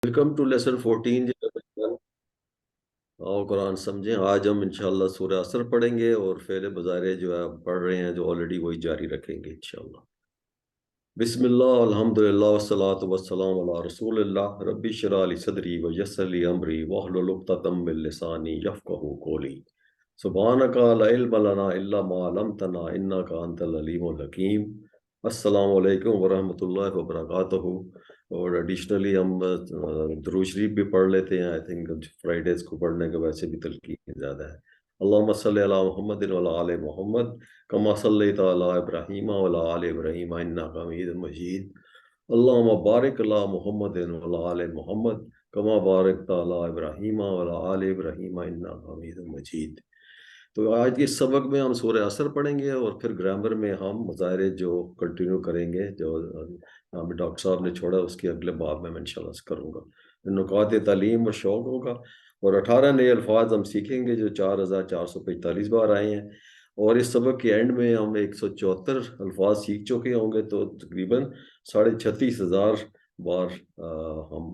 Welcome to lessen 14 جی۔ آؤ قرآن سمجھیں۔ آج ہم انشاءاللہ سورہ عصر پڑھیں گے اور فعل مضارع جو ہے پڑھ رہے ہیں جو آلریڈی وہی جاری رکھیں گے انشاءاللہ۔ بسم اللہ الحمد للہ والصلاة والسلام علی رسول اللہ رب اشرح لی صدری ویسر لی امری واحلل عقدۃ من لسانی یفقہوا قولی سبحانک لا علم لنا الا ما علمتنا انک انت العلیم الحکیم۔ السلام علیکم ورحمۃ اللہ وبرکاتہ۔ اور ایڈیشنلی ہم درود شریف بھی پڑھ لیتے ہیں۔ آئی تھنک فرائیڈیز کو پڑھنے کے ویسے بھی تلقین زیادہ ہے۔ اللہم صلی علی محمد وعلی آل محمد کما صلیت علی ابراہیم وعلی آل ابراہیم انک حمید مجید۔ اللہم بارک علی محمد وعلی آل محمد کما بارکت علی ابراہیم وعلی آل ابراہیم انک حمید مجید۔ تو آج کے سبق میں ہم سورہ عصر پڑھیں گے اور پھر گرامر میں ہم مظاہرے جو کنٹینیو کریں گے، جو ہمیں ڈاکٹر صاحب نے چھوڑا اس کے اگلے باب میں انشاءاللہ کروں گا۔ نکات تعلیم اور شوق ہوگا اور 18 نئے الفاظ ہم سیکھیں گے جو 4445 بار آئے ہیں، اور اس سبق کے اینڈ میں ہم 174 الفاظ سیکھ چکے ہوں گے، تو تقریباً 36,500 بار ہم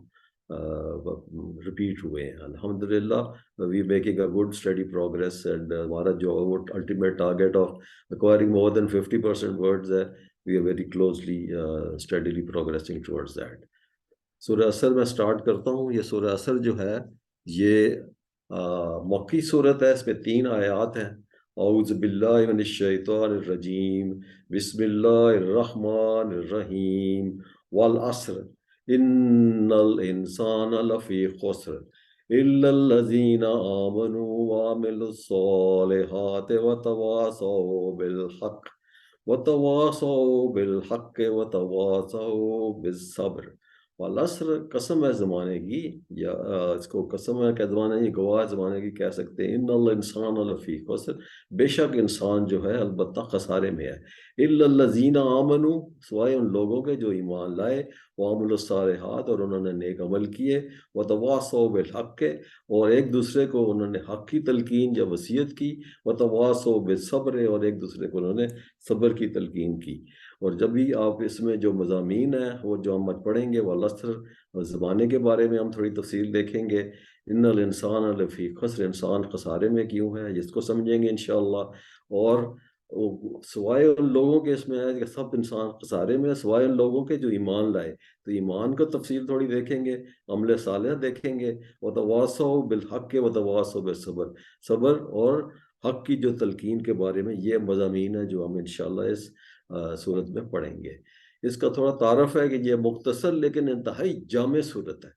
ریپیٹ ہوئے ہیں۔ الحمدللہ we making a good study progress, and ہمارا جو ultimate target of acquiring more than 50% words ہے، we are very closely steadily progressing towards that. سورہ عصر میں سٹارٹ کرتا ہوں۔ یہ سورہ عصر جو ہے یہ مکی صورت ہے، اس میں 3 آیات ہیں۔ اعوذ باللہ من الشیطان الرجیم، بسم اللہ الرحمن الرحیم، والعصر ان الانسان لفی خسر الا الذین آمنوا وعملوا الصالحات وتواصوا بالحق وتواصوا بالصبر۔ والعصر قسم ہے زمانے کی، یا اس کو قسم ہے کہ زمانے کی، گواہ زمانے کی کہہ سکتے ہیں۔ ان الانسان لفی خسر، بے شک انسان جو ہے البتہ خسارے میں ہے۔ الا الذین آمنوا، سوائے ان لوگوں کے جو ایمان لائے، وعملوا الصالحات، اور انہوں نے نیک عمل کیے، وتواصوا بالحق، اور ایک دوسرے کو انہوں نے حق کی تلقین یا وصیت کی، وتواصوا بالصبر، اور ایک دوسرے کو انہوں نے صبر کی تلقین کی۔ اور جب بھی آپ اس میں جو مضامین ہیں وہ جو ہم پڑھیں گے، والعصر زمانے کے بارے میں ہم تھوڑی تفصیل دیکھیں گے۔ ان الانسان لفی خسر، انسان خسارے میں کیوں ہے، اس کو سمجھیں گے انشاءاللہ۔ اور سوائے ان لوگوں کے، اس میں ہے کہ سب انسان خسارے میں، سوائے ان لوگوں کے جو ایمان لائے، تو ایمان کو تفصیل تھوڑی دیکھیں گے، عمل صالح دیکھیں گے، وتواصوا بالحق وتواصوا بالصبر، صبر اور حق کی جو تلقین کے بارے میں یہ مضامین ہیں جو ہم انشاءاللہ اس صورت میں پڑھیں گے۔ اس کا تھوڑا تعارف ہے کہ یہ مختصر لیکن انتہائی جامع صورت ہے۔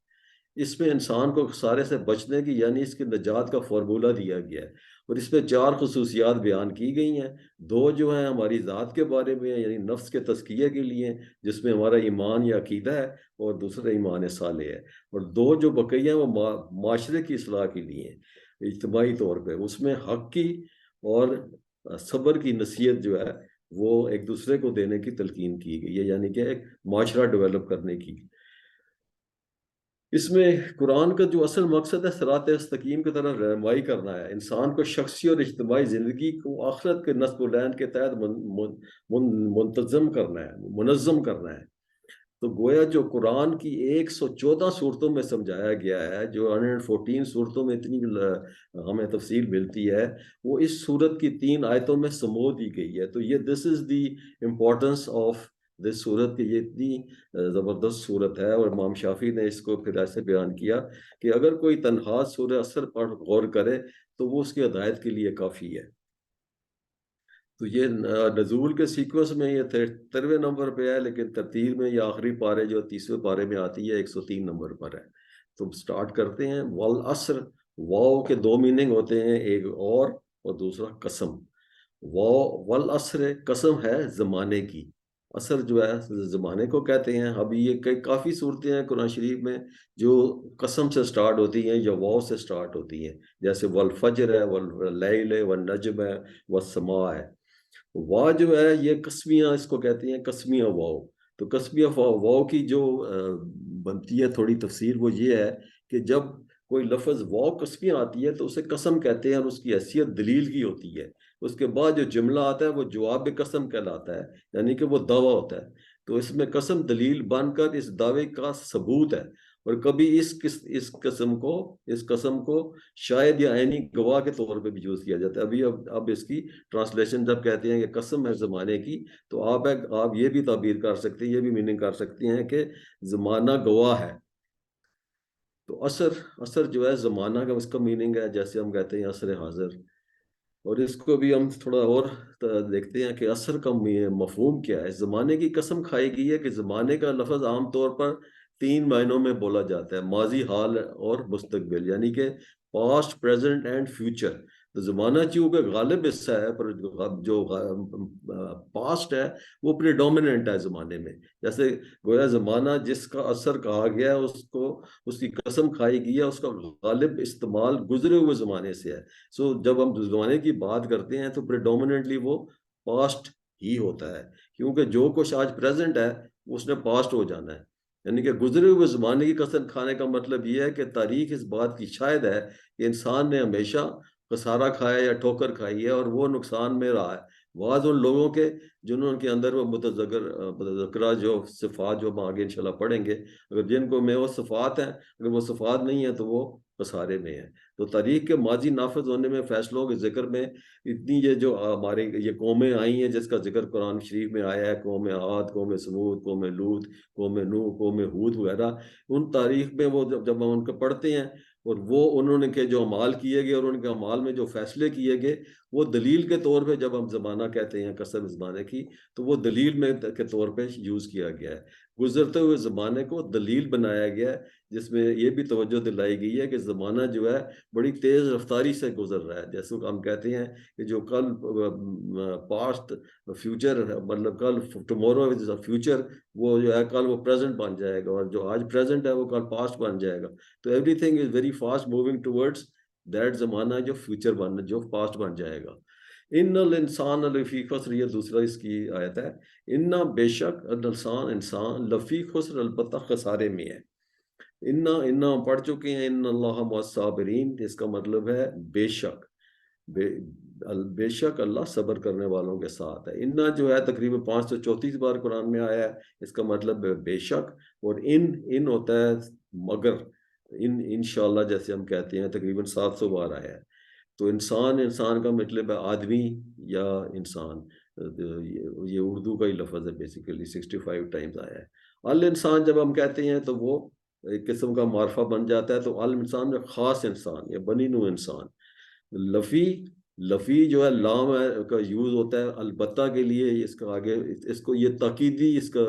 اس میں انسان کو خسارے سے بچنے کی، یعنی اس کی نجات کا فارمولہ دیا گیا ہے، اور اس میں 4 خصوصیات بیان کی گئی ہیں۔ 2 جو ہیں ہماری ذات کے بارے میں ہیں، یعنی نفس کے تزکیے کے لیے، جس میں ہمارا ایمان یا عقیدہ ہے، اور دوسرا ایمان صالح ہے۔ اور 2 جو بقیہ ہیں وہ معاشرے کی اصلاح کے لیے ہیں، اجتماعی طور پہ۔ اس میں حق کی اور صبر کی نصیحت جو ہے وہ ایک دوسرے کو دینے کی تلقین کی گئی ہے، یعنی کہ ایک معاشرہ ڈیولپ کرنے کی۔ اس میں قرآن کا جو اصل مقصد ہے صراط مستقیم کی طرح رہنمائی کرنا ہے، انسان کو شخصی اور اجتماعی زندگی کو آخرت کے نصب العین کے تحت منتظم کرنا ہے، منظم کرنا ہے۔ تو گویا جو قرآن کی 114 صورتوں میں سمجھایا گیا ہے، جو 114 صورتوں میں اتنی ہمیں تفصیل ملتی ہے، وہ اس صورت کی 3 آیتوں میں سمو دی گئی ہے۔ تو یہ this is the importance of this صورت، کہ یہ اتنی زبردست صورت ہے۔ اور امام شافعی نے اس کو پھر ایسے بیان کیا کہ اگر کوئی تنہا سورہ عصر پر غور کرے تو وہ اس کی ہدایت کے لیے کافی ہے۔ تو یہ نزول کے سیکوینس میں یہ 13ویں نمبر پہ ہے، لیکن ترتیب میں یہ آخری پارے جو 30ویں پارے میں آتی ہے 103 نمبر پر ہے۔ تو سٹارٹ کرتے ہیں۔ والعصر، واو کے 2 میننگ ہوتے ہیں، ایک اور دوسرا قسم۔ والعصر قسم ہے زمانے کی، عصر جو ہے زمانے کو کہتے ہیں۔ اب یہ کافی صورتیں ہیں قرآن شریف میں جو قسم سے سٹارٹ ہوتی ہیں یا واو سے سٹارٹ ہوتی ہیں، جیسے والفجر ہے، واللیل ہے، والنجم ہے، والسماء ہے۔ وا جو ہے یہ قسمیہ، اس کو کہتے ہیں قسمیہ واو۔ تو قسمیہ واو کی جو بنتی ہے تھوڑی تفسیر وہ یہ ہے کہ جب کوئی لفظ واو قسمیہ آتی ہے تو اسے قسم کہتے ہیں، اور اس کی حیثیت دلیل کی ہوتی ہے۔ اس کے بعد جو جملہ آتا ہے وہ جواب قسم کہلاتا ہے، یعنی کہ وہ دعویٰ ہوتا ہے۔ تو اس میں قسم دلیل بن کر اس دعوے کا ثبوت ہے، اور کبھی اس قسم کو شاید یا عینی گواہ کے طور پہ بھی یوز کیا جاتا ہے. اب اس کی ٹرانسلیشن جب کہتے ہیں کہ قسم ہے زمانے کی، تو آپ یہ بھی تعبیر کر سکتے ہیں، یہ بھی میننگ کر سکتے ہیں کہ زمانہ گواہ ہے. تو اثر جو ہے زمانہ کا، اس کا میننگ ہے جیسے ہم کہتے ہیں عصر حاضر. اور اس کو بھی ہم تھوڑا اور دیکھتے ہیں کہ اثر کا مفہوم کیا ہے. زمانے کی قسم کھائی گئی ہے کہ زمانے کا لفظ عام طور پر 3 معنوں میں بولا جاتا ہے: ماضی، حال اور مستقبل، یعنی کہ پاسٹ، پریزنٹ اینڈ فیوچر. تو زمانہ چونکہ غالب حصہ ہے، پر جو پاسٹ ہے وہ پریڈومیننٹ ہے زمانے میں. جیسے گویا زمانہ جس کا اثر کہا گیا ہے، اس کی قسم کھائی گئی ہے، اس کا غالب استعمال گزرے ہوئے زمانے سے ہے. جب ہم زمانے کی بات کرتے ہیں تو پریڈومیننٹلی وہ پاسٹ ہی ہوتا ہے، کیونکہ جو کچھ آج پریزنٹ ہے اس نے پاسٹ ہو جانا ہے. یعنی کہ گزرے ہوئے زمانے کی قسم کھانے کا مطلب یہ ہے کہ تاریخ اس بات کی شاہد ہے کہ انسان نے ہمیشہ خسارہ کھایا یا ٹھوکر کھائی ہے، اور وہ نقصان میں رہا ہے. بعض ان لوگوں کے جنہوں کے اندر وہ متذکرہ جو صفات جو ہم آگے انشاءاللہ پڑھیں گے، اگر جن کو میں وہ صفات ہیں، اگر وہ صفات نہیں ہیں تو وہ خسارے میں ہیں. تو تاریخ کے ماضی نافذ ہونے میں، فیصلوں کے ذکر میں اتنی یہ جو ہمارے یہ قومیں آئی ہیں جس کا ذکر قرآن شریف میں آیا ہے، قوم عاد، قوم سمود، قوم لوط، قوم نوح، قوم ہود وغیرہ، ان تاریخ میں وہ جب ہم ان کو پڑھتے ہیں اور وہ انہوں نے جو اعمال کیے گئے اور ان کے اعمال میں جو فیصلے کیے گئے، وہ دلیل کے طور پہ جب ہم زمانہ کہتے ہیں قسم زمانے کی، تو وہ دلیل میں کے طور پہ یوز کیا گیا ہے. گزرتے ہوئے زمانے کو دلیل بنایا گیا ہے، جس میں یہ بھی توجہ دلائی گئی ہے کہ زمانہ جو ہے بڑی تیز رفتاری سے گزر رہا ہے. جیسے ہم کہتے ہیں کہ جو کل پاسٹ فیوچر، مطلب کل ٹمورو از فیوچر، وہ جو ہے کل وہ پریزنٹ بن جائے گا، اور جو آج پریزنٹ ہے وہ کل پاسٹ بن جائے گا. تو every thing is very fast moving towards that زمانہ جو فیوچر جو پاسٹ بن جائے گا. ان الانسان لفی خسر، یہ دوسرا اس کی آیت ہے. ان بے شک انسان لفی خسر، البتہ خسارے میں ہے. انا پڑھ چکے ہیں ان اللہ مع الصابرین، اس کا مطلب ہے بے شک، بے شک اللہ صبر کرنے والوں کے ساتھ ہے. انا جو ہے تقریباً 534 بار قرآن میں آیا ہے، اس کا مطلب ہے بے شک. اور ان ہوتا ہے مگر، انشاءاللہ جیسے ہم کہتے ہیں تقریباً 700 بار آیا ہے. تو انسان کا مطلب ہے آدمی یا انسان، یہ اردو کا ہی لفظ ہے، بیسیکلی 65 ٹائمز آیا ہے. الانسان جب ہم کہتے ہیں تو وہ ایک قسم کا معرفہ بن جاتا ہے. تو الانسان میں خاص انسان یا بنی نوع انسان. لفی جو ہے لام کا یوز ہوتا ہے البتہ کے لیے، اس کا آگے اس کو یہ تاکیدی اس کا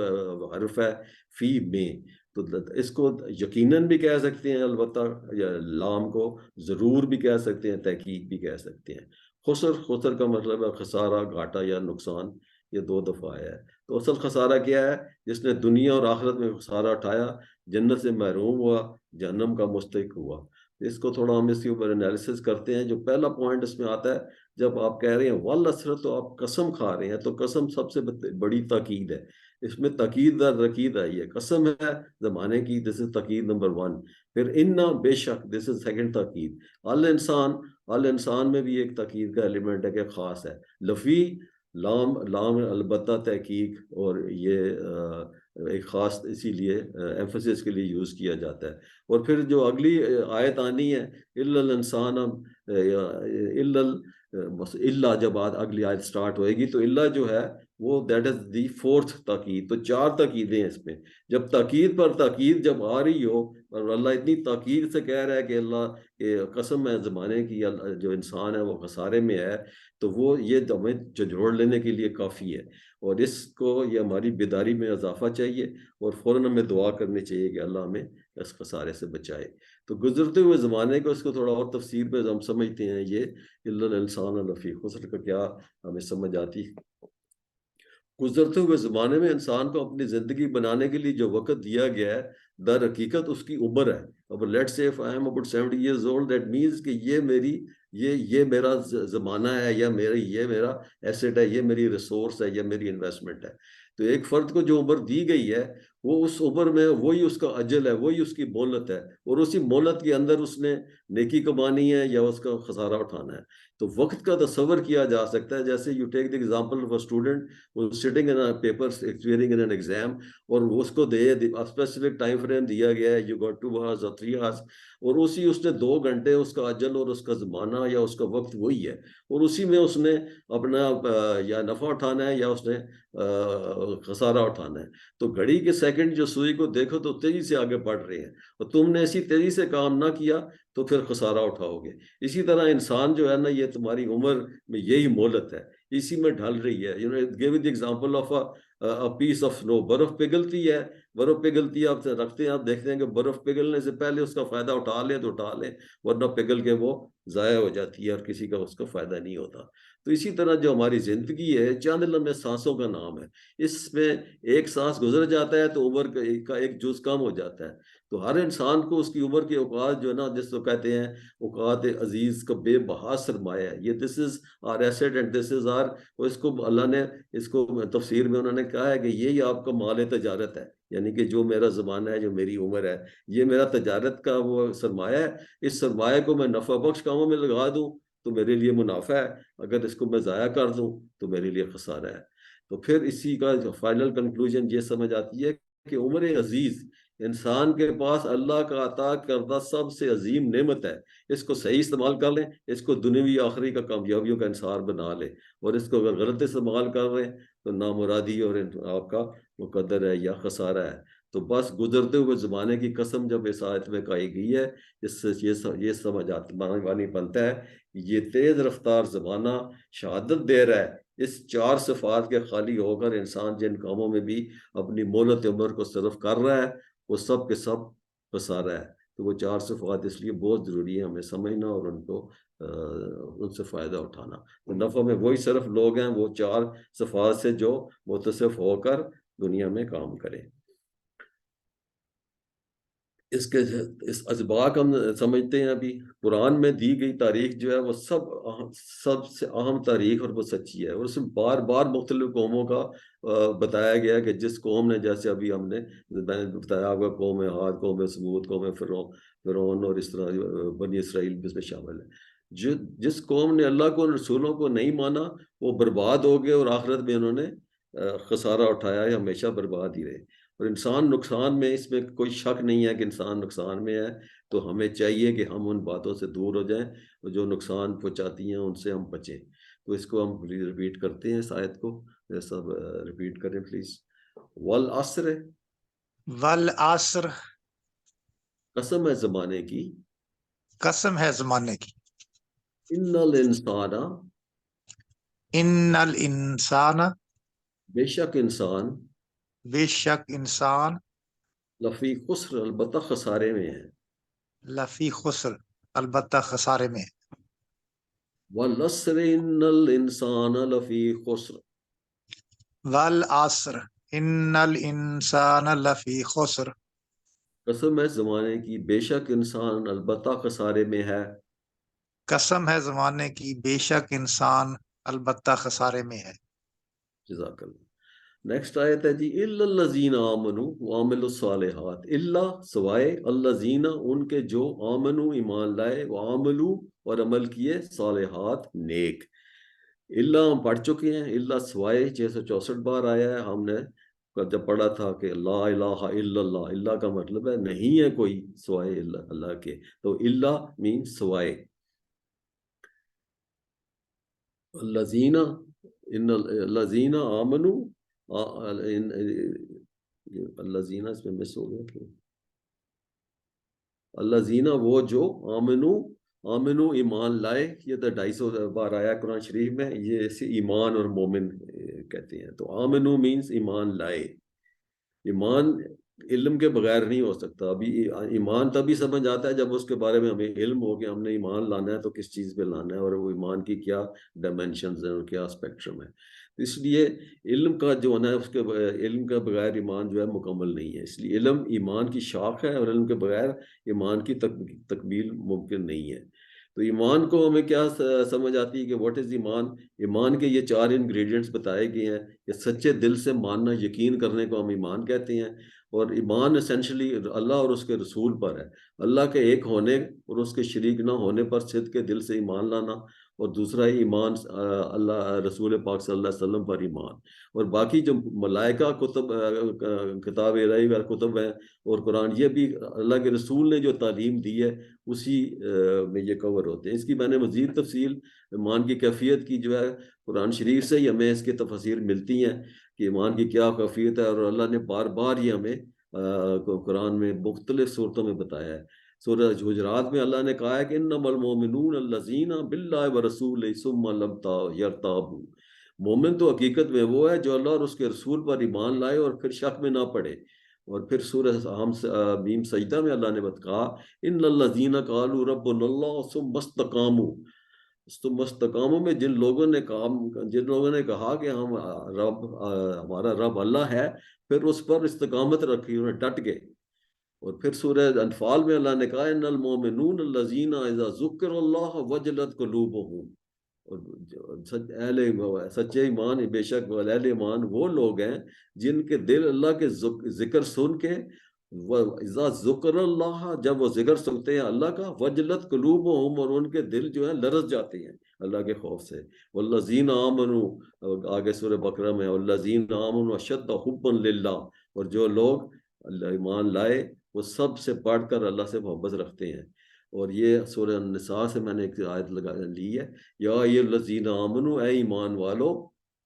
حرف ہے فی میں، تو اس کو یقیناً بھی کہہ سکتے ہیں البتہ، یا لام کو ضرور بھی کہہ سکتے ہیں، تحقیق بھی کہہ سکتے ہیں. خسر کا مطلب ہے خسارہ، گھاٹا یا نقصان. یہ 2 دفعہ آیا ہے. تو اصل خسارہ کیا ہے؟ جس نے دنیا اور آخرت میں خسارہ اٹھایا، جنت سے محروم ہوا، جہنم کا مستحق ہوا. اس کو تھوڑا ہم اس کے اوپر انالیسس کرتے ہیں. جو پہلا پوائنٹ اس میں آتا ہے، جب آپ کہہ رہے ہیں والعصر، تو آپ قسم کھا رہے ہیں. تو قسم سب سے بڑی تاکید ہے. اس میں تاکید در رکید آئی ہے. قسم ہے زمانے کی، دس از تاکید نمبر 1. پھر انا بے شک، دس از سیکنڈ تاکید. الانسان میں بھی ایک تاکید کا ایلیمنٹ ہے کہ خاص ہے. لفی لام البتہ تحقیق، اور یہ ایک خاص اسی لیے ایمفسس کے لیے یوز کیا جاتا ہے. اور پھر جو اگلی آیت آنی ہے الا الانسان، الا جب اگلی آیت سٹارٹ ہوئے گی تو الا جو ہے وہ دیٹ از دی 4th تاکید. تو 4 تاکیدیں اس میں. جب تاکید پر تاکید جب آ رہی ہو، اور اللہ اتنی تاکید سے کہہ رہا ہے کہ اللہ قسم ہے زمانے کی، جو انسان ہے وہ خسارے میں ہے، تو وہ یہ ہمیں جھنجھوڑ لینے کے لیے کافی ہے. اور اس کو یہ ہماری بیداری میں اضافہ چاہیے، اور فوراً ہمیں دعا کرنی چاہیے کہ اللہ ہمیں اس خسارے سے بچائے. تو گزرتے ہوئے زمانے کو، اس کو تھوڑا اور تفسیر پہ ہم سمجھتے ہیں. یہ الا الانسان لفی خسر کا کیا ہمیں سمجھ آتی؟ گزرتے ہوئے زمانے میں انسان کو اپنی زندگی بنانے کے لیے جو وقت دیا گیا ہے، در حقیقت اس کی عمر ہے. اب let's say if I am about 70 years old, that means کہ یہ میرا زمانہ ہے، یا یہ میرا ایسٹ ہے، یہ میری ریسورس ہے، یہ میری انویسٹمنٹ ہے. تو ایک فرد کو جو عمر دی گئی ہے، وہ اس عمر میں وہی اس کا اجل ہے، وہی اس کی مہلت ہے، اور اسی مہلت کے اندر اس نے نیکی کمانی ہے یا اس کا خسارہ اٹھانا ہے۔ تو وقت کا تصور کیا جا سکتا ہے، جیسے you take the example of a student sitting in paper appearing in an exam، اور اس کو اسپیسیفک ٹائم فریم دیا گیا ہے، یو گاٹ 2 hours اور 3 hours، اور اسی اس نے 2 گھنٹے، اس کا اجل اور اس کا زمانہ یا اس کا وقت وہی ہے، اور اسی میں اس نے اپنا یا نفع اٹھانا ہے یا اس نے خسارہ اٹھانا ہے۔ تو گھڑی کے سیکنڈ جو سوئی کو دیکھو تو تیزی سے آگے بڑھ رہے ہیں، اور تم نے اسی تیزی سے کام نہ کیا تو پھر خسارہ اٹھاؤ گے۔ اسی طرح انسان جو ہے نا، یہ تمہاری عمر میں یہی مہلت ہے، اسی میں ڈھل رہی ہے۔ Give the example of peace of سنو، برف پگھلتی ہے، برف پگھلتی ہے، آپ رکھتے ہیں، آپ دیکھتے ہیں کہ برف پگھلنے سے پہلے اس کا فائدہ اٹھا لیں تو اٹھا لیں، ورنہ پگھل کے وہ ضائع ہو جاتی ہے اور کسی کا اس کا فائدہ نہیں ہوتا۔ تو اسی طرح جو ہماری زندگی ہے، چند لمحے سانسوں کا نام ہے، اس میں ایک سانس گزر جاتا ہے تو عمر کا ایک جز کم ہو جاتا ہے۔ تو ہر انسان کو اس کی عمر کے اوقات جو ہے نا، جس کو کہتے ہیں اوقات عزیز کا بے بہا سرمایہ ہے، یہ this is our asset and this is our, اس کو اللہ نے اس کو تفسیر میں انہوں نے کہا ہے کہ یہی آپ کا مال تجارت ہے، یعنی کہ جو میرا زمانہ ہے، جو میری عمر ہے، یہ میرا تجارت کا وہ سرمایہ ہے۔ اس سرمایہ کو میں نفع بخش کاموں میں لگا دوں تو میرے لیے منافع ہے، اگر اس کو میں ضائع کر دوں تو میرے لیے خسارہ ہے۔ تو پھر اسی کا جو فائنل کنکلوژن یہ سمجھ آتی ہے کہ عمر عزیز انسان کے پاس اللہ کا عطا کردہ سب سے عظیم نعمت ہے۔ اس کو صحیح استعمال کر لیں، اس کو دنیوی آخری کا کامیابیوں کا انحصار بنا لیں، اور اس کو اگر غلط استعمال کر رہے ہیں تو نامرادی اور آپ کا مقدر ہے یا خسارہ ہے۔ تو بس گزرتے ہوئے زمانے کی قسم جب اس آیت میں کہی گئی ہے، اس سے یہ سمجھ آنے بنتا ہے، یہ تیز رفتار زمانہ شہادت دے رہا ہے، اس 4 صفات کے خالی ہو کر انسان جن کاموں میں بھی اپنی مہلت عمر کو صرف کر رہا ہے، وہ سب کے سب خسارہ ہے۔ تو وہ 4 صفات اس لیے بہت ضروری ہے ہمیں سمجھنا اور ان سے فائدہ اٹھانا۔ تو نفع میں وہی صرف لوگ ہیں وہ 4 صفات سے جو متصف ہو کر دنیا میں کام کریں۔ اس اسباق ہم سمجھتے ہیں ابھی قرآن میں دی گئی تاریخ جو ہے وہ سب سے اہم تاریخ اور وہ سچی ہے، اور اس میں بار بار مختلف قوموں کا بتایا گیا کہ جس قوم نے، جیسے ابھی میں نے بتایا ہوگا، قوم عاد، قوم ثمود، قوم فرعون، اور اس طرح بنی اسرائیل بھی اس میں شامل ہے۔ جس قوم نے اللہ کو، رسولوں کو نہیں مانا، وہ برباد ہو گئے، اور آخرت میں انہوں نے خسارہ اٹھایا ہے، ہمیشہ برباد ہی رہے۔ اور انسان نقصان میں، اس میں کوئی شک نہیں ہے کہ انسان نقصان میں ہے، تو ہمیں چاہیے کہ ہم ان باتوں سے دور ہو جائیں اور جو نقصان پہنچاتی ہیں ان سے ہم بچیں۔ تو اس کو ہم ریپیٹ کرتے ہیں، اس آیت کو سب ریپیٹ کریں پلیز۔ والعصر، والعصر، قسم ہے زمانے کی، قسم ہے زمانے کی، ان الانسان، ان الانسان، بے شک انسان، بے شک انسان، لفی خسر، البتہ خسارے میں ہے۔ لفی خسر، البتہ خسارے میں۔ والعصر ان الانسان لفی خسر، والعصر ان الانسان لفی خسر، قسم ہے زمانے کی، بے شک انسان البتہ خسارے میں ہے۔ قسم ہے زمانے کی، بے شک انسان البتہ خسارے میں ہے۔ جزاک اللہ۔ نیکسٹ آیت ہے جی، الا الذین آمنوا وعملوا الصالحات، الا سوائے، الذین ان کے جو، آمنوا ایمان لائے، وعملوا اور عمل کیے، صالحات نیک۔ الا ہم پڑھ چکے ہیں، الا سوائے 664 بار آیا ہے، ہم نے جب پڑھا تھا کہ لا الہ الا اللہ، اللہ کا مطلب ہے نہیں ہے کوئی سوائے اللہ کے، تو الا مین سوائے۔ الذین، ان الذین آمنوا، الذین اس میں مس ہو گیا کہ الذین وہ جو، آمنو ایمان لائے، یہ تو 250 بار آیا قرآن شریف میں، یہ اسے ایمان اور مومن کہتے ہیں۔ تو آمنو مینس ایمان لائے۔ ایمان علم کے بغیر نہیں ہو سکتا۔ ابھی ایمان تبھی سمجھ آتا ہے جب اس کے بارے میں ہمیں علم ہو کہ ہم نے ایمان لانا ہے تو کس چیز پہ لانا ہے، اور وہ ایمان کی کیا ڈائمینشنز ہیں اور کیا اسپیکٹرم ہے۔ اس لیے علم کا جو ہے اس کے علم کے بغیر ایمان جو ہے مکمل نہیں ہے۔ اس لیے علم ایمان کی شاخ ہے، اور علم کے بغیر ایمان کی تکمیل ممکن نہیں ہے۔ تو ایمان کو ہمیں کیا سمجھ آتی ہے کہ واٹ از ایمان؟ ایمان کے یہ 4 انگریڈینٹس بتائے گئے ہیں کہ سچے دل سے ماننا، یقین کرنے کو ہم ایمان کہتے ہیں، اور ایمان اسینشلی اللہ اور اس کے رسول پر ہے، اللہ کے ایک ہونے اور اس کے شریک نہ ہونے پر صدق کے دل سے ایمان لانا، اور دوسرا ایمان اللہ رسول پاک صلی اللہ علیہ وسلم پر ایمان، اور باقی جو ملائکہ کتب کتاب الہی اور کتب ہیں اور قرآن، یہ بھی اللہ کے رسول نے جو تعلیم دی ہے اسی میں یہ کور ہوتے ہیں۔ اس کی میں نے مزید تفصیل ایمان کی کیفیت کی جو ہے قرآن شریف سے ہی ہمیں اس کی تفاسیر ملتی ہیں کہ ایمان کی کیا کیفیت ہے، اور اللہ نے بار بار یہ ہمیں قرآن میں مختلف صورتوں میں بتایا ہے۔ سورہ حجرات میں اللہ نے کہا ہے کہ انما المؤمنون الذین باللہ ورسولہ ثم لم یرتابوا، مومن تو حقیقت میں وہ ہے جو اللہ اور اس کے رسول پر ایمان لائے اور پھر شک میں نہ پڑے۔ اور پھر سورہ میم سجدہ میں اللہ نے کہا ان الذین قالوا ربنا اللہ ثم استقاموا، ثم استقاموا میں جن لوگوں نے کہا کہ ہم ہمارا رب اللہ ہے، پھر اس پر استقامت رکھی، انہیں ڈٹ گئے۔ اور پھر سورہ انفال میں اللہ نے کہا ان المؤمنون الذین اذا ذکر اللہ وجلت قلوبہم، اور سچے ایمان بے شک اہل ایمان وہ لوگ ہیں جن کے دل اللہ کے ذکر سن کے اذا ذکر اللہ، جب وہ ذکر سنتے ہیں اللہ کا، وجلت قلوبہم، اور ان کے دل جو ہے لرز جاتے ہیں اللہ کے خوف سے۔ والذین آمنوا، آگے سورہ بقرہ میں والذین آمنوا اشد حبا للہ، اور جو لوگ اللہ ایمان لائے وہ سب سے بڑھ کر اللہ سے محبت رکھتے ہیں۔ اور یہ سورہ النساء سے میں نے ایک آیت لی ہے، یا یہ الذین آمنوا، اے ایمان والو،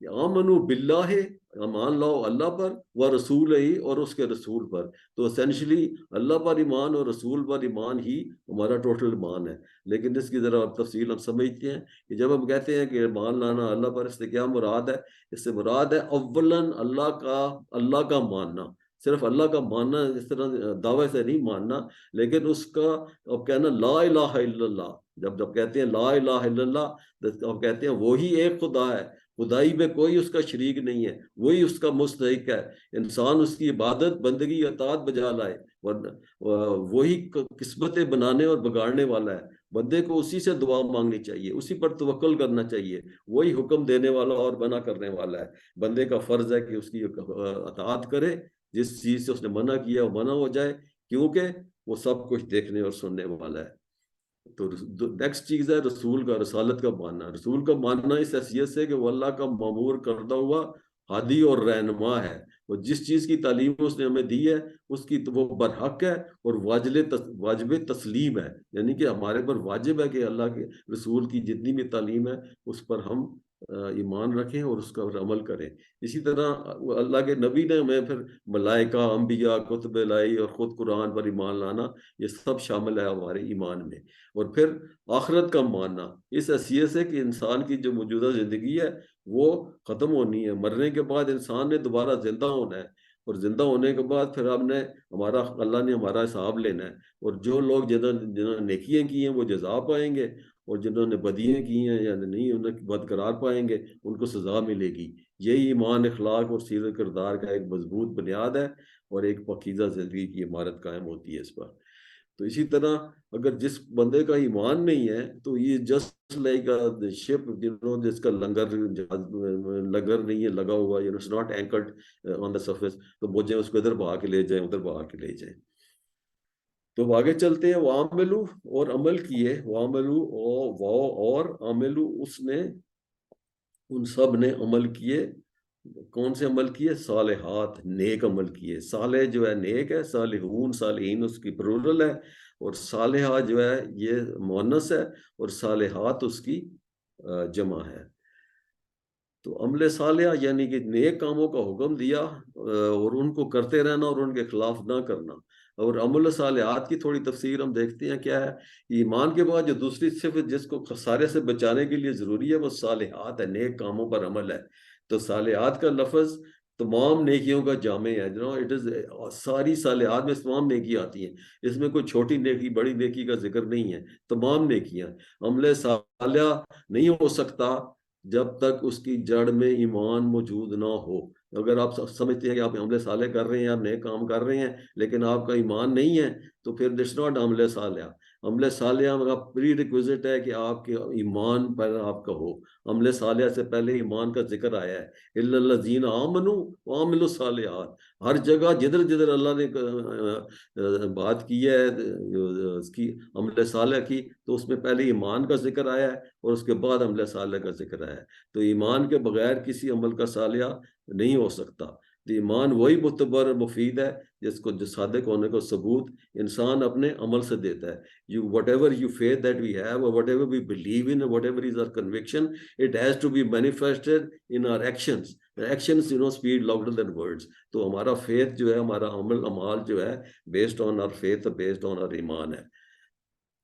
آمنوا باللہ، ایمان لاؤ اللہ پر، ورسولہ، اور اس کے رسول پر۔ تو اسینشلی اللہ پر ایمان اور رسول پر ایمان ہی ہمارا ٹوٹل ایمان ہے۔ لیکن اس کی ذرا تفصیل ہم سمجھتے ہیں کہ جب ہم کہتے ہیں کہ ایمان لانا اللہ پر، اس سے کیا مراد ہے؟ اس سے مراد ہے اولاً اللہ کا ماننا، صرف اللہ کا ماننا، اس طرح دعوے سے نہیں ماننا، لیکن اس کا اب کہنا لا الہ الا اللہ، جب کہتے ہیں لا الہ الا اللہ، اب کہتے ہیں وہی ایک خدا ہے، خدائی میں کوئی اس کا شریک نہیں ہے، وہی اس کا مستحق ہے، انسان اس کی عبادت بندگی اطاعت بجا لائے، ورنہ وہی قسمتیں بنانے اور بگاڑنے والا ہے۔ بندے کو اسی سے دعا مانگنی چاہیے، اسی پر توکل کرنا چاہیے، وہی حکم دینے والا اور منع کرنے والا ہے۔ بندے کا فرض ہے کہ اس کی اطاعت کرے، جس چیز سے اس نے منع کیا وہ منع ہو جائے، کیونکہ وہ سب کچھ دیکھنے اور سننے والا ہے۔ تو نیکسٹ چیز ہے رسول کا، رسالت کا ماننا۔ رسول کا ماننا اس حیثیت سے کہ وہ اللہ کا مامور کردہ ہوا ہادی اور رہنما ہے، وہ جس چیز کی تعلیم اس نے ہمیں دی ہے اس کی وہ برحق ہے اور واجب تسلیم ہے، یعنی کہ ہمارے پر واجب ہے کہ اللہ کے رسول کی جتنی بھی تعلیم ہے اس پر ہم ایمان رکھیں اور اس کا عمل کریں۔ اسی طرح اللہ کے نبی نے ہمیں پھر ملائکہ، انبیاء، کتب الہی اور خود قرآن پر ایمان لانا، یہ سب شامل ہے ہمارے ایمان میں۔ اور پھر آخرت کا ماننا اس حیثیت سے کہ انسان کی جو موجودہ زندگی ہے وہ ختم ہونی ہے، مرنے کے بعد انسان نے دوبارہ زندہ ہونا ہے، اور زندہ ہونے کے بعد پھر اللہ نے ہمارا حساب لینا ہے، اور جو لوگ جنہوں نے نیکیاں کی ہیں وہ جزا پائیں گے، اور جنہوں نے بدیاں کی ہیں یا نہیں انہیں بد قرار پائیں گے، ان کو سزا ملے گی۔ یہی ایمان، اخلاق اور سیرت کردار کا ایک مضبوط بنیاد ہے، اور ایک پاکیزہ زندگی کی عمارت قائم ہوتی ہے اس پر۔ تو اسی طرح اگر جس بندے کا ایمان نہیں ہے تو یہ جسٹ لائک شپ جس کا لنگر نہیں ہے لگا ہوا، it's not anchored on the surface, تو بوجھیں اس کو ادھر بہا کے لے جائیں ادھر بہا کے لے جائیں۔ تو آگے چلتے ہیں، وعملو، اور عمل کیے، وعملو اور عملو، اس نے ان سب نے عمل کیے۔ کون سے عمل کیے؟ صالحات، نیک عمل کیے۔ صالح جو ہے نیک ہے، صالحون صالحین اس کی پلورل ہے، اور صالحہ جو ہے یہ مؤنث ہے، اور صالحات اس کی جمع ہے۔ تو عمل صالحہ یعنی کہ نیک کاموں کا حکم دیا اور ان کو کرتے رہنا اور ان کے خلاف نہ کرنا۔ اور عمل صالحات کی تھوڑی تفسیر ہم دیکھتے ہیں کیا ہے۔ ایمان کے بعد جو دوسری صفت جس کو خسارے سے بچانے کے لیے ضروری ہے وہ صالحات ہے، نیک کاموں پر عمل ہے۔ تو صالحات کا لفظ تمام نیکیوں کا جامع ہے، اٹ از ساری صالحات میں تمام نیکی آتی ہیں، اس میں کوئی چھوٹی نیکی بڑی نیکی کا ذکر نہیں ہے، تمام نیکیاں۔ عمل صالح نہیں ہو سکتا جب تک اس کی جڑ میں ایمان موجود نہ ہو۔ اگر آپ سمجھتے ہیں کہ آپ عمل صالح کر رہے ہیں، آپ نیک کام کر رہے ہیں، لیکن آپ کا ایمان نہیں ہے، تو پھر اٹس ناٹ عمل صالحہ. عمل صالحہ کا پری ریکوزٹ ہے کہ آپ کے ایمان پر آپ کا ہو. عمل صالحہ سے پہلے ایمان کا ذکر آیا ہے، الا الذین آمنوا وعملوا الصالحات. ہر جگہ جدھر جدھر اللہ نے بات کی ہے اس کی عمل صالح کی، تو اس میں پہلے ایمان کا ذکر آیا ہے اور اس کے بعد عمل صالح کا ذکر آیا ہے. تو ایمان کے بغیر کسی عمل کا صالحہ نہیں ہو سکتا. تو ایمان وہی معتبر اور مفید ہے جس کو جو صادق ہونے کو ثبوت انسان اپنے عمل سے دیتا ہے. Whatever you faith that we have, or whatever we believe in, or whatever is our conviction, it has to be manifested in our actions. The actions, speak louder than words. تو ہمارا faith جو ہے، ہمارا عمل عمال جو ہے based on our faith, based on our ایمان ہے،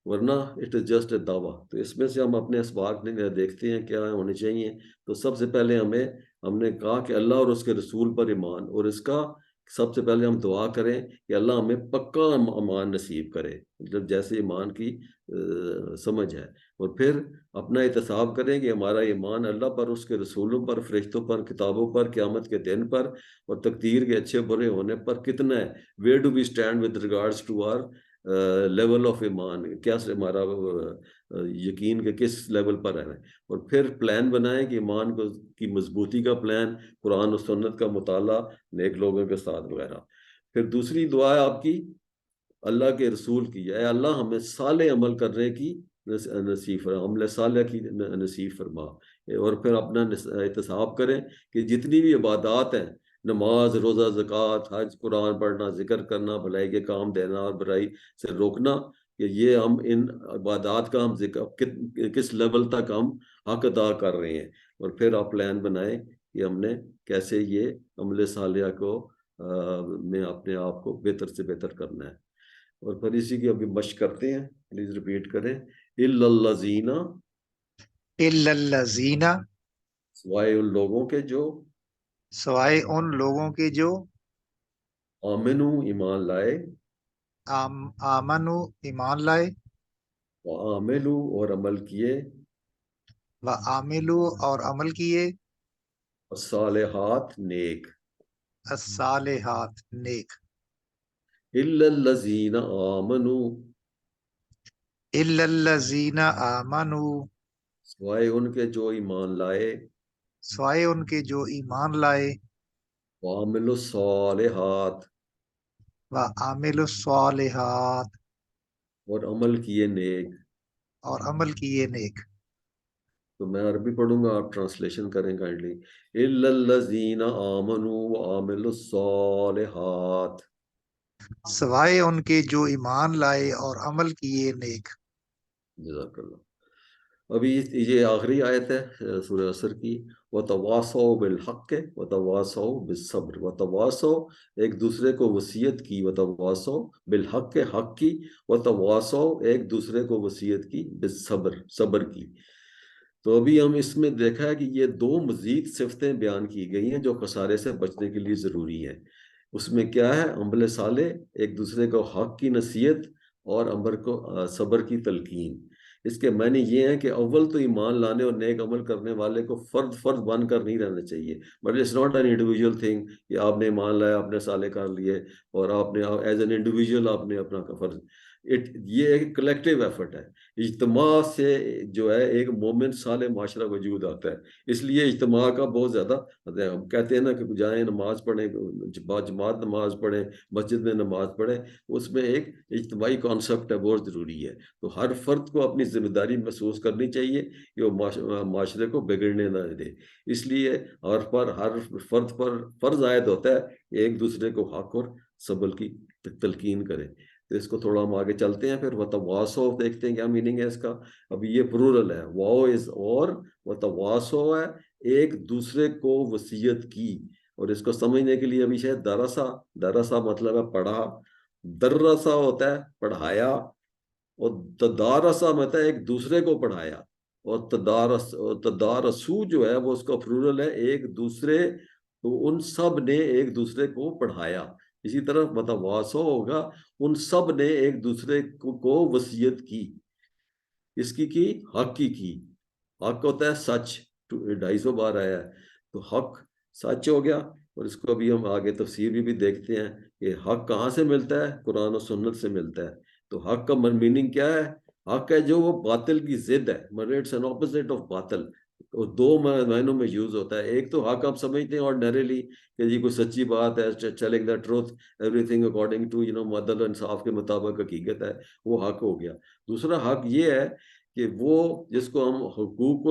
ورنہ اٹ از جسٹ اے دعویٰ. تو اس میں سے ہم اپنے اسباق دیکھتے ہیں کیا ہونے چاہیے. تو سب سے پہلے ہم نے کہا کہ اللہ اور اس کے رسول پر ایمان، اور اس کا سب سے پہلے ہم دعا کریں کہ اللہ ہمیں پکا ایمان نصیب کرے، مطلب جیسے ایمان کی سمجھ ہے. اور پھر اپنا احتساب کریں کہ ہمارا ایمان اللہ پر، اس کے رسولوں پر، فرشتوں پر، کتابوں پر، قیامت کے دن پر اور تقدیر کے اچھے برے ہونے پر کتنا ہے. Where do we stand with regards to our level of ایمان، کیا سے ہمارا یقین کے کس لیول پر ہے. اور پھر پلان بنائیں کہ ایمان کی مضبوطی کا پلان، قرآن و سنت کا مطالعہ، نیک لوگوں کے ساتھ وغیرہ. پھر دوسری دعا ہے آپ کی اللہ کے رسول کی، اے اللہ ہمیں صالح عمل کرنے کی نصیب فرما، عمل صالح کی نصیب فرما. اور پھر اپنا احتساب کریں کہ جتنی بھی عبادات ہیں، نماز، روزہ، زکوٰۃ، حج، قرآن پڑھنا، ذکر کرنا، بھلائی کے کام دینا اور برائی سے روکنا، کہ یہ ہم ان عبادات کا ہم کس لیول تک ہم حق ادا کر رہے ہیں. اور پھر آپ پلان بنائیں کہ ہم نے کیسے یہ عمل صالحہ کو میں اپنے آپ کو بہتر سے بہتر کرنا ہے. اور پھر اسی کی ابھی مشق کرتے ہیں، پلیز ریپیٹ کریں. الا الذین، الا الذین، سوائے ان لوگوں کے جو، سوائے ان لوگوں کے جو، آمنو ایمان لائے، آمنو ایمان لائے، وعملو اور عمل کیے، وعملو اور عمل کیے، الصالحات نیک. الصالحات نیک. الا الذین آمنو، الا الذین آمنوا، سوائے ان کے جو ایمان لائے، سوائے ان کے جو ایمان لائے، وعملوا الصالحات وعملوا الصالحات اور عمل کیے نیک. اور عمل کیے نیک. تو میں عربی پڑھوں گا، آپ ٹرانسلیشن کریں کائنڈلی. الا الذین آمنوا وعملوا الصالحات. سوائے ان کے جو ایمان لائے اور عمل کیے نیک. جزاک اللہ. ابھی یہ آخری آیت ہے سورہ عصر کی. وتواصوا بالحق وتواصوا بالصبر. وتواصوا ایک دوسرے کو وصیت کی، وتواصوا بالحق حق کی، وتواصوا ایک دوسرے کو وصیت کی بالصبر صبر کی. تو ابھی ہم اس میں دیکھا ہے کہ یہ دو مزید صفتیں بیان کی گئی ہیں جو خسارے سے بچنے کے لیے ضروری ہیں. اس میں کیا ہے؟ عمل صالح، ایک دوسرے کو حق کی نصیحت اور صبر کی تلقین. اس کے معنی یہ ہیں کہ اول تو ایمان لانے اور نیک عمل کرنے والے کو فرد فرد بن کر نہیں رہنا چاہیے، but it's not an individual thing کہ آپ نے ایمان لایا، آپ نے صالح کر لیے اور آپ نے ایز این انڈیویجول آپ نے اپنا فرض. یہ ایک کلیکٹیو ایفرٹ ہے. اجتماع سے جو ہے ایک مومن صالح معاشرہ وجود آتا ہے. اس لیے اجتماع کا بہت زیادہ، ہم کہتے ہیں نا کہ جائیں نماز پڑھیں، جماعت نماز پڑھیں، مسجد میں نماز پڑھیں، اس میں ایک اجتماعی کانسیپٹ ہے، بہت ضروری ہے. تو ہر فرد کو اپنی ذمہ داری محسوس کرنی چاہیے کہ وہ معاشرے کو بگڑنے نہ دے. اس لیے ہر فرد پر فرض عائد ہوتا ہے کہ ایک دوسرے کو حق اور صبر کی تلقین کرے. تو اس کو تھوڑا ہم آگے چلتے ہیں، پھر وتواصوا دیکھتے ہیں کیا میننگ ہے اس کا. ابھی یہ پلورل ہے، واو از اور، وتواصوا ہے ایک دوسرے کو وصیت کی. اور اس کو سمجھنے کے لیے ابھی شاید درسا مطلب ہے پڑھا، درسا ہوتا ہے پڑھایا، اور تدارسا مطلب ہے ایک دوسرے کو پڑھایا، اور تدارسو جو ہے وہ اس کا پلورل ہے ایک دوسرے، تو ان سب نے ایک دوسرے کو پڑھایا. اسی طرح متواصع ہوگا ان سب نے ایک دوسرے کو وصیت کی. اس کی حق کی. حق ہوتا ہے سچ، 250 بار آیا ہے، تو حق سچ ہو گیا. اور اس کو ابھی ہم آگے تفسیر بھی دیکھتے ہیں کہ حق کہاں سے ملتا ہے، قرآن و سنت سے ملتا ہے. تو حق کا میننگ کیا ہے؟ حق ہے جو وہ باطل کی ضد ہے، اٹس این اپوزٹ آف باطل. وہ دو معنوں میں یوز ہوتا ہے. ایک تو حق آپ سمجھتے ہیں آرڈنریلی کہ جی کوئی سچی بات ہے، challenging the truth, everything according to معدل و انصاف کے مطابق حقیقت ہے، وہ حق ہو گیا. دوسرا حق یہ ہے کہ وہ جس کو ہم حقوق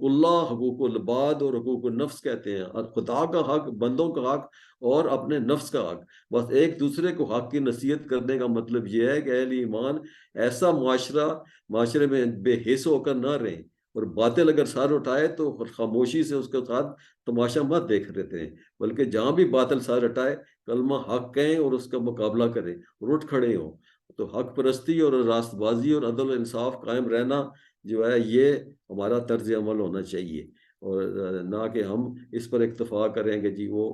اللہ، حقوق العباد اور حقوق النفس کہتے ہیں، اور خدا کا حق، بندوں کا حق اور اپنے نفس کا حق. بس ایک دوسرے کو حق کی نصیحت کرنے کا مطلب یہ ہے کہ اہل ایمان ایسا معاشرے میں بے حس ہو کر نہ رہیں، اور باطل اگر سر اٹھائے تو خاموشی سے اس کے ساتھ تماشا مت دیکھ رہتے ہیں، بلکہ جہاں بھی باطل سر اٹھائے کلمہ حق کہیں اور اس کا مقابلہ کریں اور اٹھ کھڑے ہوں. تو حق پرستی اور راست بازی اور عدل و انصاف قائم رہنا جو ہے یہ ہمارا طرز عمل ہونا چاہیے، اور نہ کہ ہم اس پر اکتفا کریں کہ جی وہ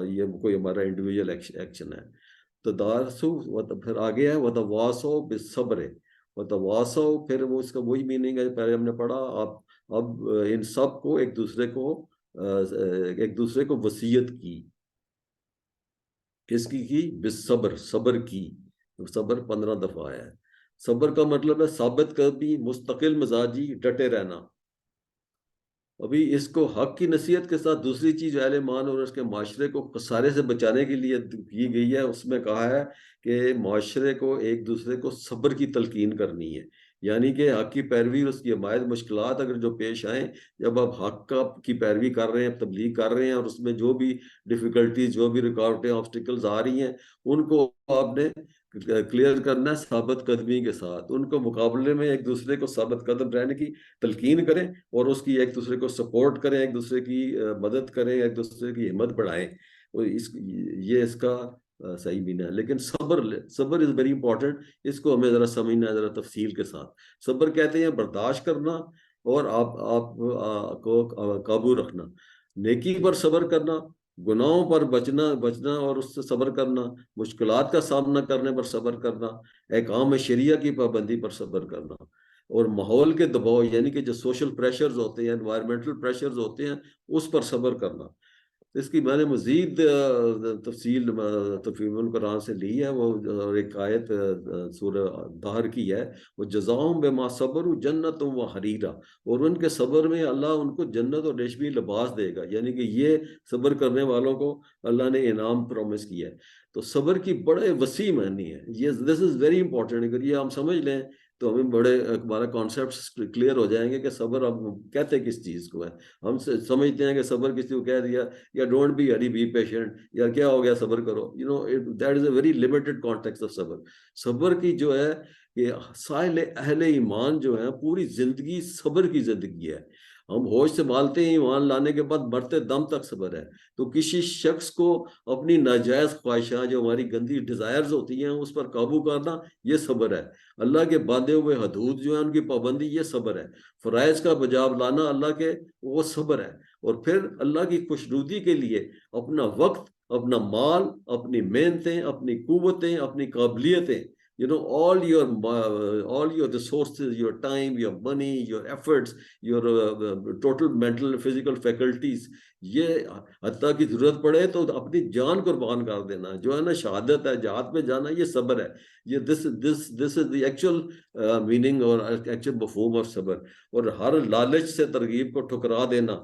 یہ کوئی ہمارا انڈیویجول ایکشن ہے. تو دارسو پھر آگے ہے وتواصوا بالصبر. وتواصوا پھر وہ اس کا وہی میننگ ہے پہلے ہم نے پڑھا. اب ان سب کو ایک دوسرے کو وصیت کی. کس کی؟ بالصبر، صبر کی. صبر 15 دفعہ آیا ہے. صبر کا مطلب ہے ثابت قدمی، مستقل مزاجی، ڈٹے رہنا. ابھی اس کو حق کی نصیحت کے ساتھ دوسری چیز اہل ایمان اور اس کے معاشرے کو خسارے سے بچانے کے لیے کی گئی ہے. اس میں کہا ہے کہ معاشرے کو ایک دوسرے کو صبر کی تلقین کرنی ہے. یعنی کہ حق کی پیروی اور اس کی حمایت، مشکلات اگر جو پیش آئیں، جب آپ حق کی پیروی کر رہے ہیں، تبلیغ کر رہے ہیں، اور اس میں جو بھی ڈیفیکلٹیز، جو بھی رکاوٹیں، آبسٹیکلز آ رہی ہیں، ان کو آپ نے کلیئر کرنا ہے ثابت قدمی کے ساتھ. ان کو مقابلے میں ایک دوسرے کو ثابت قدم رہنے کی تلقین کریں، اور اس کی ایک دوسرے کو سپورٹ کریں، ایک دوسرے کی مدد کریں، ایک دوسرے کی ہمت بڑھائیں. یہ اس کا صحیح معنی ہے. لیکن صبر از ویری امپورٹنٹ. اس کو ہمیں ذرا سمجھنا ہے، ذرا تفصیل کے ساتھ. صبر کہتے ہیں برداشت کرنا اور آپ کو قابو رکھنا، نیکی پر صبر کرنا، گناہوں پر بچنا اور اس سے صبر کرنا، مشکلات کا سامنا کرنے پر صبر کرنا، احکام شریعہ کی پابندی پر صبر کرنا، اور ماحول کے دباؤ یعنی کہ جو سوشل پریشرز ہوتے ہیں، انوائرمنٹل پریشرز ہوتے ہیں، اس پر صبر کرنا. اس کی میں نے مزید تفصیل القرآن سے لی ہے. وہ ایک آیت سورہ دہر کی ہے، وہ جزاؤں بما صبروا جنت و حریرا، اور ان کے صبر میں اللہ ان کو جنت اور ریشمی لباس دے گا. یعنی کہ یہ صبر کرنے والوں کو اللہ نے انعام پرومس کیا ہے. تو صبر کی بڑے وسیع معنی ہے. دس از ویری امپورٹنٹ. اگر یہ ہم سمجھ لیں تو ہمیں بڑے ہمارا کانسیپٹس کلیئر ہو جائیں گے کہ صبر اب کہتے کس چیز کو ہے. ہم سمجھتے ہیں کہ صبر کسی کو کہہ دیا یا don't be hurry, be patient, یا کیا ہو گیا صبر کرو. That is a very limited context of صبر. صبر کی جو ہے کہ سائل اہل ایمان جو ہے پوری زندگی صبر کی زندگی ہے. ہم ہوش سنبھالتے ہیں ایمان لانے کے بعد، مرتے دم تک صبر ہے. تو کسی شخص کو اپنی ناجائز خواہشات، جو ہماری گندی ڈیزائرز ہوتی ہیں، اس پر قابو کرنا، یہ صبر ہے. اللہ کے باندھے ہوئے حدود جو ہیں ان کی پابندی، یہ صبر ہے. فرائض کا بجا لانا اللہ کے، وہ صبر ہے. اور پھر اللہ کی خوشنودی کے لیے اپنا وقت، اپنا مال، اپنی محنتیں، اپنی قوتیں، اپنی قابلیتیں، all your resources, your time, your money, your efforts, your total mental physical faculties، یہ حتیٰ کی ضرورت پڑے تو اپنی جان قربان کر دینا جو ہے نا شہادت ہے، جہاد میں جانا، یہ صبر ہے. یہ this is the actual meaning اور actual مفہوم اور صبر. اور ہر لالچ سے ترغیب کو ٹھکرا دینا،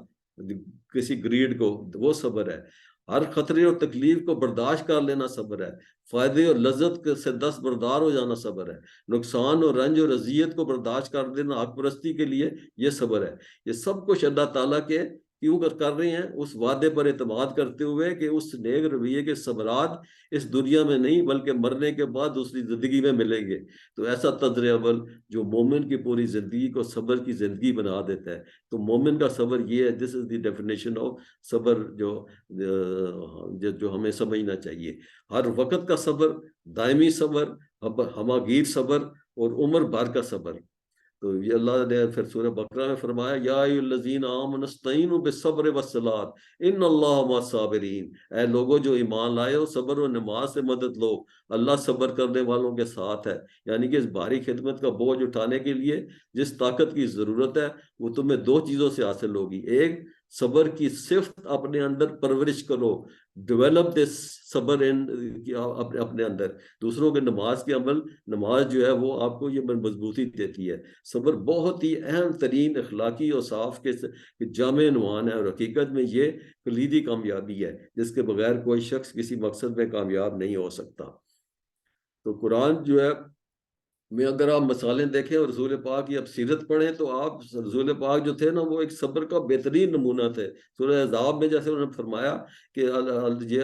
کسی گریڈ کو، وہ صبر ہے. ہر خطرے اور تکلیف کو برداشت کر لینا صبر ہے. فائدے اور لذت سے دستبردار ہو جانا صبر ہے. نقصان اور رنج اور اذیت کو برداشت کر دینا حق پرستی کے لیے، یہ صبر ہے. یہ سب کچھ اللہ تعالیٰ کے کیوں کر رہے ہیں؟ اس وعدے پر اعتماد کرتے ہوئے کہ اس نیک رویے کے ثمرات اس دنیا میں نہیں بلکہ مرنے کے بعد دوسری زندگی میں ملیں گے. تو ایسا طرز عمل جو مومن کی پوری زندگی کو صبر کی زندگی بنا دیتا ہے. تو مومن کا صبر یہ ہے. دس از دی ڈیفینیشن آف صبر جو ہمیں سمجھنا چاہیے. ہر وقت کا صبر، دائمی صبر، ہماگیر صبر، اور عمر بھر کا صبر. تو یہ اللہ نے پھر سورہ بقرہ میں فرمایا یا ایھا الذین آمنوا استعینوا بالصبر والصلاۃ ان اللہ مع الصابرین. اے لوگو جو ایمان لائے ہو، صبر و نماز سے مدد لو، اللہ صبر کرنے والوں کے ساتھ ہے. یعنی کہ اس بھاری خدمت کا بوجھ اٹھانے کے لیے جس طاقت کی ضرورت ہے وہ تمہیں دو چیزوں سے حاصل ہوگی. ایک، صبر کی صفت اپنے اندر پرورش کرو. ڈیولپ دس صبر اپنے اندر. دوسروں کے نماز کے عمل، نماز جو ہے وہ آپ کو یہ مضبوطی دیتی ہے. صبر بہت ہی اہم ترین اخلاقی اور صاف کے جامع عنوان ہے، اور حقیقت میں یہ کلیدی کامیابی ہے جس کے بغیر کوئی شخص کسی مقصد میں کامیاب نہیں ہو سکتا. تو قرآن جو ہے میں اگر آپ مثالیں دیکھیں اور رسول پاک کی اب سیرت پڑھیں تو آپ رسول پاک جو تھے نا وہ ایک صبر کا بہترین نمونہ تھے. سورہ احزاب میں جیسے انہوں نے فرمایا کہ یہ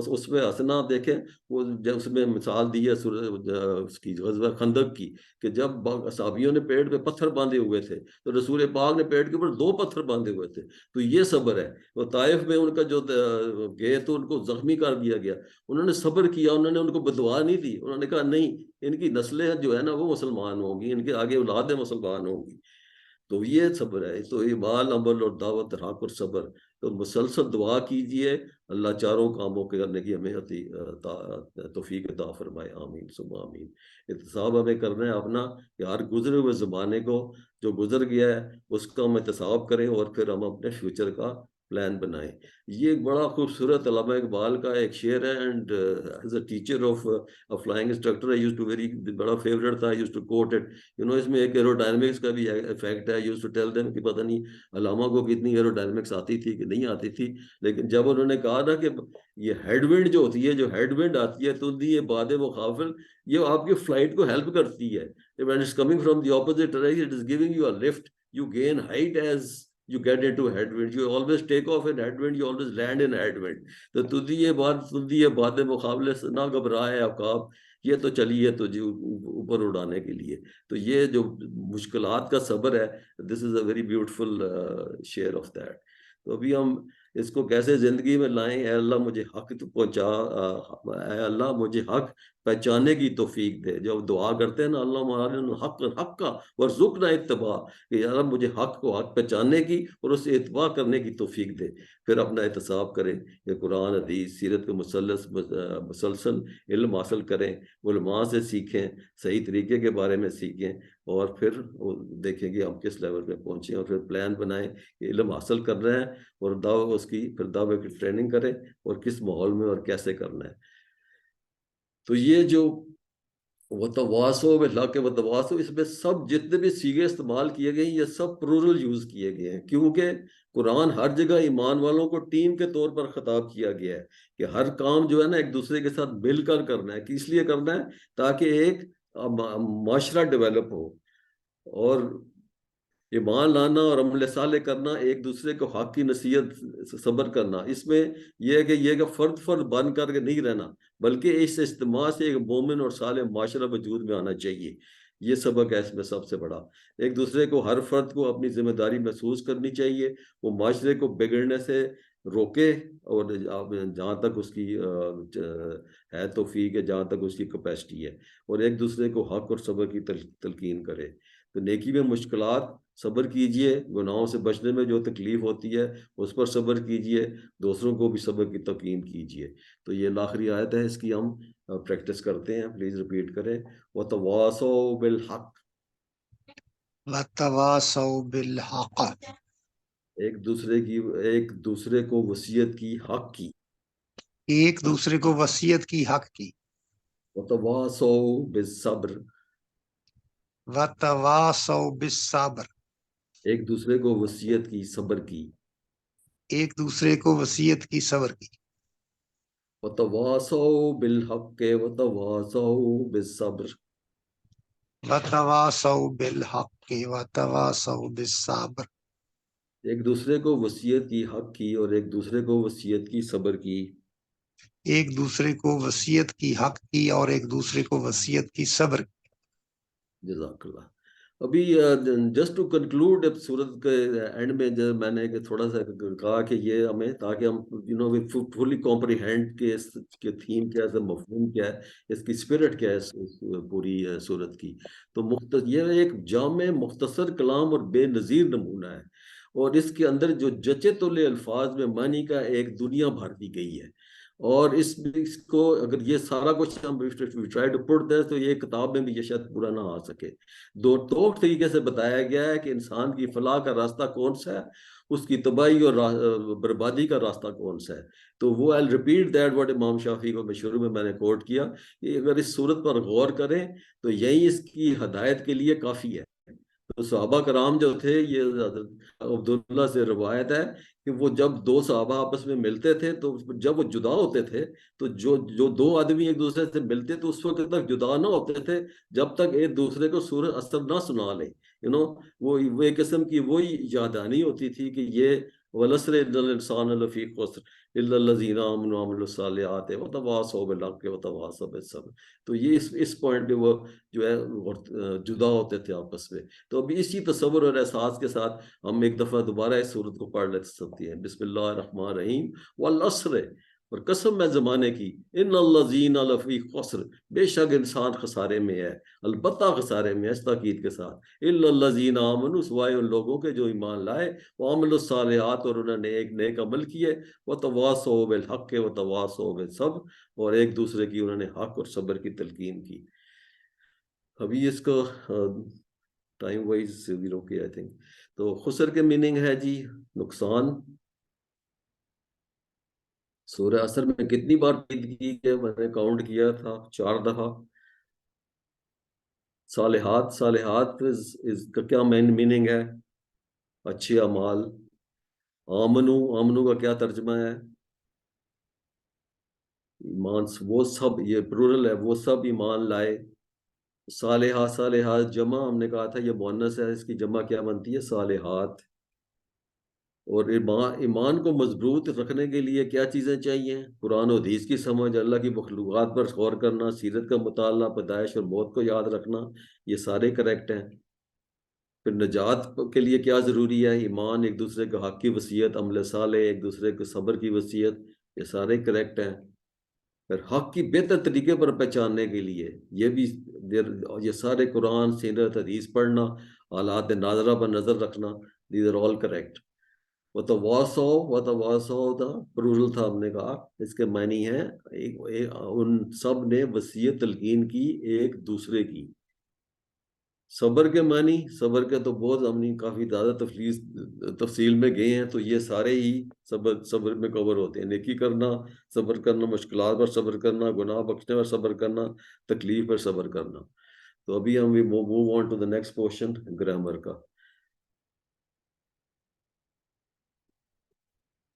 اس میں حسنہ دیکھیں، وہ اس میں مثال دی ہے اس کی غزوہ خندق کی، کہ جب صحابیوں نے پیٹ پہ پتھر باندھے ہوئے تھے تو رسول پاک نے پیٹ کے اوپر 2 پتھر باندھے ہوئے تھے. تو یہ صبر ہے. وہ طائف میں ان کا جو گئے تو ان کو زخمی کر دیا گیا، انہوں نے صبر کیا، انہوں نے ان کو بددعا نہیں دی، انہوں نے کہا نہیں ان کی نسلیں جو ہے نا وہ مسلمان ہوں گی، ان کے آگے اولادیں مسلمان ہوں گی. تو یہ صبر ہے. تو ایمان، عمل اور دعوت، تحقق اور صبر. تو مسلسل دعا کیجئے اللہ چاروں کاموں کے کرنے کی ہمیں توفیق عطا فرمائے. آمین ثم آمین. احتساب ہمیں کرنا ہے اپنا کہ ہر گزرے ہوئے زمانے کو جو گزر گیا ہے اس کا ہم احتساب کریں اور پھر ہم اپنے فیوچر کا پلان بنائیں. یہ ایک بڑا خوبصورت علامہ اقبال کا ایک شعر ہے. And as a teacher of flying instructor I use to very بڑا فیوریٹ تھا. I use to quote it. اس میں ایک ایرو ڈائنمکس کا بھی افیکٹ ہے. یوز ٹو ٹیل دیم کہ پتہ نہیں علامہ کو کتنی ایرو ڈائنمکس آتی تھی کہ نہیں آتی تھی، لیکن جب انہوں نے کہا نا کہ یہ ہیڈ ونڈ جو ہوتی ہے، جو ہیڈ ونڈ آتی ہے تندی باد مخافل، یہ آپ کی فلائٹ کو ہیلپ کرتی ہے. when it's coming from the opposite direction it is giving you a lift. You gain height as you get into headwind. You always take off in headwind, you always land in headwind. تو تندی باد مقابلے سے نہ گھبرائے عقاب، یہ تو چلیے تو جی اوپر اڑانے کے لیے. تو یہ جو مشکلات کا صبر ہے، this is a very beautiful share of that. تو ابھی ہم اس کو کیسے زندگی میں لائیں. اے اللہ مجھے حق پہنچا، اے اللہ مجھے حق پہچانے کی توفیق دے. جب دعا کرتے ہیں نا اللہ ہمارے حق کا ورزقنا اتباع، کہ یا رب مجھے حق کو حق پہچاننے کی اور اس سے اتباع کرنے کی توفیق دے. پھر اپنا احتساب کریں کہ قرآن حدیث سیرت کے مسلسل علم حاصل کریں، علماء سے سیکھیں، صحیح طریقے کے بارے میں سیکھیں، اور پھر دیکھیں گے ہم کس لیول پہ پہنچیں، اور پھر پلان بنائیں کہ علم حاصل کر رہے ہیں اور اس کی پھر دعوے کی ٹریننگ کریں اور کس ماحول میں اور کیسے کرنا ہے. تو یہ جو وتواصو بالحق وتواصو، اس میں سب جتنے بھی صیغے استعمال کیے گئے ہیں یہ سب پلورل یوز کیے گئے ہیں، کیونکہ قرآن ہر جگہ ایمان والوں کو ٹیم کے طور پر خطاب کیا گیا ہے کہ ہر کام جو ہے نا ایک دوسرے کے ساتھ مل کر کرنا ہے. کس لیے کرنا ہے؟ تاکہ ایک معاشرہ ڈیولپ ہو. اور ایمان لانا اور عمل صالح کرنا، ایک دوسرے کو حق کی نصیحت، صبر کرنا، اس میں یہ ہے کہ فرد بن کر کے نہیں رہنا، بلکہ اس اجتماع سے ایک مومن اور صالح معاشرہ وجود میں آنا چاہیے. یہ سبق ہے اس میں سب سے بڑا. ایک دوسرے کو، ہر فرد کو اپنی ذمہ داری محسوس کرنی چاہیے، وہ معاشرے کو بگڑنے سے روکے، اور جہاں تک اس کی ہے توفیق ہے، جہاں تک اس کی کیپیسٹی ہے، اور ایک دوسرے کو حق اور صبر کی تلقین کرے. تو نیکی میں مشکلات صبر کیجئے، گناہوں سے بچنے میں جو تکلیف ہوتی ہے اس پر صبر کیجئے، دوسروں کو بھی صبر کی تلقین کیجئے. تو یہ آخری آیت ہے، اس کی ہم پریکٹس کرتے ہیں. پلیز ریپیٹ کریں. وَتَوَاصَوْا بِالْحَقِّ، وَتَوَاصَوْا بِالْحَقِّ، ایک دوسرے کو وصیت کی، حق کی. ایک دوسرے کو وصیت کی، حق کی. وَتَوَاصَوْا بِالصَّبْرِ، وَتَوَاصَوْا بِالصَّبْرِ، ایک دوسرے کو وصیت کی، صبر کی. ایک دوسرے کو وصیت کی، صبر کی. وَتَوَاصَوْا بِالْحَقِّ وَتَوَاصَوْا بِالصَّبْرِ، وَتَوَاصَوْا بِالْحَقِّ وَتَوَاصَوْا بِالصَّبْرِ، ایک دوسرے کو وصیت کی، حق کی، اور ایک دوسرے کو وصیت کی، صبر کی. ایک دوسرے کو وصیت کی، حق کی، اور ایک دوسرے کو وصیت کی، صبر کی. جزاک اللہ. ابھی جسٹ ٹو کنکلوڈ سورت کے اینڈ میں میں نے تھوڑا سا کہا کہ یہ ہمیں، تاکہ ہم فلی کمپریہینڈ کہ اس کے تھیم کیا ہے، مفہوم کیا ہے، اس کی اسپرٹ کیا ہے اس پوری سورت کی. تو یہ ایک جامع مختصر کلام اور بے نظیر نمونہ ہے، اور اس کے اندر جو جچے تلے الفاظ میں معنی کا ایک دنیا بھر دی گئی ہے. اور اس کو اگر یہ سارا کچھ ہم ٹرائی ٹو پٹ دیں تو یہ کتاب میں بھی یہ شاید پورا نہ آ سکے. دو طریقے سے بتایا گیا ہے کہ انسان کی فلاح کا راستہ کون سا ہے, اس کی تباہی اور بربادی کا راستہ کون سا ہے. تو وہ I'll repeat that what امام شافعی کو شروع میں نے کوٹ کیا کہ اگر اس صورت پر غور کریں تو یہی اس کی ہدایت کے لیے کافی ہے. تو صحابہ کرام جو تھے, یہ عبداللہ سے روایت ہے کہ وہ جب دو صحابہ آپس میں ملتے تھے تو جب وہ جدا ہوتے تھے تو جو دو آدمی ایک دوسرے سے ملتے تو اس وقت تک جدا نہ ہوتے تھے جب تک ایک دوسرے کو سورہ اثر نہ سنا لیں. وہ ایک قسم کی وہی یادانی ہوتی تھی کہ یہ وَالْعَصْرِ إِنَّ الْإِنسَانَ لَفِي خُسْرٍ إِلَّا الَّذِينَ آمَنُوا وَعَمِلُوا الصَّالِحَاتِ وَتَوَاصَوْا بِالْحَقِّ وَتَوَاصَوْا بِالصَّبْرِ. تو یہ اس پوائنٹ پہ وہ جو ہے جدا ہوتے تھے آپس میں. تو ابھی اسی تصور اور احساس کے ساتھ ہم ایک دفعہ دوبارہ اس صورت کو پڑھ لے سکتے ہیں. بسم اللہ الرحمن الرحیم. والعصر, اور قسم ہے زمانے کی, ان الذین لفی خسر, بے شک انسان خسارے میں ہے, البتہ خسارے میں, اس تاکید کے ساتھ, الا الذین آمنوا, سوائے ان لوگوں کے جو ایمان لائے, وعملوا الصالحات, اور انہوں نے ایک نیک عمل کیے, وتواصوا بالحق وتواصوا بالصبر, اور ایک دوسرے کی انہوں نے حق اور صبر کی تلقین کی. ابھی اس کو ٹائم وائز زیرو کے آئی تھنک. تو خسر کے میننگ ہے جی نقصان. سورہ اثر میں کتنی بار کی ہے, میں نے کاؤنٹ کیا تھا 4 دفعہ. صالحات اس کا کیا میننگ ہے؟ اچھے اعمال. آمنو کا کیا ترجمہ ہے؟ ایمان. وہ سب, یہ پلورل ہے, وہ سب ایمان لائے. صالحات جمع ہم نے کہا تھا یہ مؤنث ہے, اس کی جمع کیا بنتی ہے؟ صالحات. اور ایمان کو مضبوط رکھنے کے لیے کیا چیزیں چاہیے؟ قرآن و حدیث کی سمجھ, اللہ کی مخلوقات پر غور کرنا, سیرت کا مطالعہ, پیدائش اور موت کو یاد رکھنا, یہ سارے کریکٹ ہیں. پھر نجات کے لیے کیا ضروری ہے؟ ایمان, ایک دوسرے کے حق کی وصیت, عمل صالح, ایک دوسرے کے صبر کی وصیت, یہ سارے کریکٹ ہیں. پھر حق کی بہتر طریقے پر پہچاننے کے لیے یہ بھی, یہ سارے قرآن, سیرت, حدیث پڑھنا, حالات ناظرہ پر نظر رکھنا, these are all correct. وتواصوا تھا, پلورل تھا, ہم نے کہا اس کے معنی ہے ان سب نے وصیت تلقین کی ایک دوسرے کی. صبر کے معنی, صبر کے تو بہت ہم نے کافی زیادہ تفصیل میں گئے ہیں, تو یہ سارے ہی صبر میں کور ہوتے ہیں. نیکی کرنا, صبر کرنا, مشکلات پر صبر کرنا, گناہ بخشنے پر صبر کرنا, تکلیف پر صبر کرنا. تو ابھی ہم move on to the next portion, grammar کا.